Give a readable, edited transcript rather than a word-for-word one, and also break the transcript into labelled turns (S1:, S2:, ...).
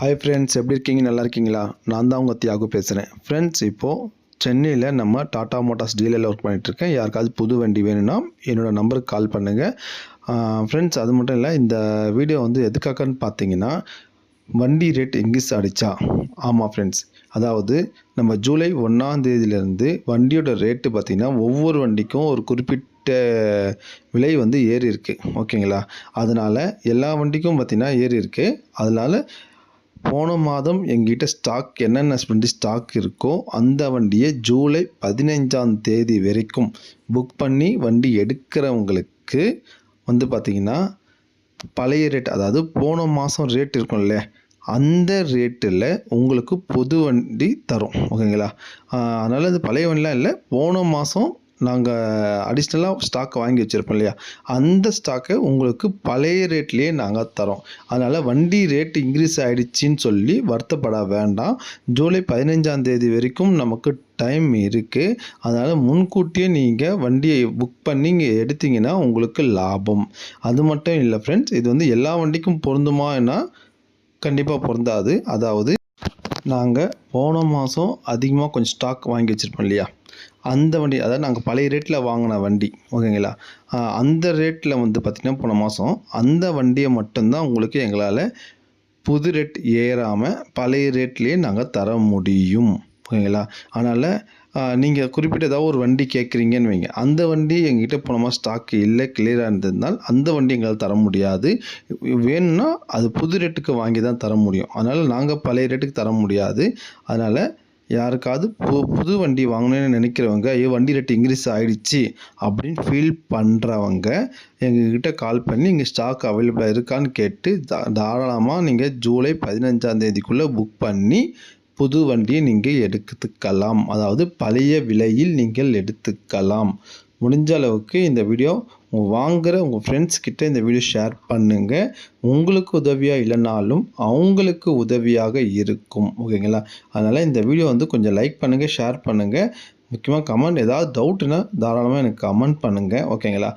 S1: Hi friends, எப்படி இருக்கீங்க? நல்லா இருக்கீங்களா? நான் தான் உங்கள் தியாகு பேசுகிறேன். ஃப்ரெண்ட்ஸ், இப்போது சென்னையில் நம்ம டாடா மோட்டார்ஸ் டீலரில் ஒர்க் பண்ணிகிட்ருக்கேன். யாருக்காவது புது வண்டி வேணும்னா என்னோடய நம்பருக்கு கால் பண்ணுங்கள். ஃப்ரெண்ட்ஸ், அது மட்டும் இல்லை, இந்த வீடியோ வந்து எதுக்காகன்னு பார்த்தீங்கன்னா, வண்டி ரேட் இன்க்ரீஸ் ஆகிடுச்சா? ஆமாம் ஃப்ரெண்ட்ஸ், அதாவது நம்ம ஜூலை 1 வண்டியோட ரேட்டு பார்த்திங்கன்னா ஒவ்வொரு வண்டிக்கும் ஒரு குறிப்பிட்ட விலை வந்து ஏறி இருக்குது. ஓகேங்களா? அதனால் எல்லா வண்டிக்கும் பார்த்திங்கன்னா ஏறி இருக்குது. அதனால் போன மாதம் எங்கிட்ட ஸ்டாக் என்னென்ன வண்டி ஸ்டாக் இருக்கோ அந்த வண்டியை ஜூலை 15 வரைக்கும் புக் பண்ணி வண்டி எடுக்கிறவங்களுக்கு வந்து பார்த்திங்கன்னா பழைய ரேட், அதாவது போன மாதம் ரேட் இருக்கும்ல, அந்த ரேட்டில் உங்களுக்கு புது வண்டி தரும். ஓகேங்களா? அதனால் அது பழைய வண்டிலாம் இல்லை, போன மாதம் நாங்கள் அடிஷ்னலாக ஸ்டாக் வாங்கி வச்சுருப்போம் இல்லையா, அந்த ஸ்டாக்கை உங்களுக்கு பழைய ரேட்லேயே நாங்கள் தரோம். அதனால் வண்டி ரேட் இன்க்ரீஸ் ஆகிடுச்சின்னு சொல்லி வருத்தப்பட வேண்டாம். ஜூலை 15 வரைக்கும் நமக்கு டைம் இருக்குது. அதனால் முன்கூட்டியே நீங்கள் வண்டியை புக் பண்ணி இங்கே எடுத்திங்கன்னா உங்களுக்கு லாபம். அது மட்டும் இல்லை ஃப்ரெண்ட்ஸ், இது வந்து எல்லா வண்டிக்கும் பொருந்துமான்னா கண்டிப்பாக பொருந்தாது. அதாவது நாங்கள் போன மாதம் அதிகமாக கொஞ்சம் ஸ்டாக் வாங்கி வச்சுருப்போம் இல்லையா, அந்த வண்டி, அதாவது நாங்கள் பழைய ரேட்டில் வாங்கின வண்டி, ஓகேங்களா, அந்த ரேட்டில் வந்து பார்த்திங்கன்னா போன மாதம் அந்த வண்டியை மட்டும்தான் உங்களுக்கு எங்களால் புது ரேட் ஏறாமல் பழைய ரேட்லேயே நாங்கள் தர முடியும். ஓகேங்களா? அதனால் நீங்கள் குறிப்பிட்ட ஏதாவது ஒரு வண்டி கேட்குறீங்கன்னு வைங்க, அந்த வண்டி எங்ககிட்ட போன மாதம் ஸ்டாக் இல்லை, கிளியராக இருந்ததுனால் அந்த வண்டி எங்களால் தர முடியாது. வேணும்னா அது புது ரேட்டுக்கு வாங்கி தான் தர முடியும். அதனால் நாங்கள் பழைய ரேட்டுக்கு தர முடியாது. அதனால் யாருக்காவது புது வண்டி வாங்கணும்னு நினைக்கிறவங்க, ஐயோ வண்டி ரேட் இன்க்ரீஸ் ஆகிடுச்சு அப்படின்னு ஃபீல் பண்ணுறவங்க எங்ககிட்ட கால் பண்ணி இங்கே ஸ்டாக் அவைலபிளாக இருக்கான்னு கேட்டு தாராளமாக நீங்கள் ஜூலை 15 புக் பண்ணி புது வண்டியை நீங்கள் எடுத்துக்கலாம். அதாவது பழைய விலையில் நீங்கள் எடுத்துக்கலாம். முடிஞ்ச அளவுக்கு இந்த வீடியோ வாங்குகிற உங்கள் ஃப்ரெண்ட்ஸ் கிட்ட இந்த வீடியோ ஷேர் பண்ணுங்கள். உங்களுக்கு உதவியாக இல்லைனாலும் அவங்களுக்கு உதவியாக இருக்கும். ஓகேங்களா? அதனால் இந்த வீடியோ வந்து கொஞ்சம் லைக் பண்ணுங்கள், ஷேர் பண்ணுங்கள். முக்கியமாக கமெண்ட், ஏதாவது டவுட்டுன்னா தாராளமாக எனக்கு கமெண்ட் பண்ணுங்கள். ஓகேங்களா?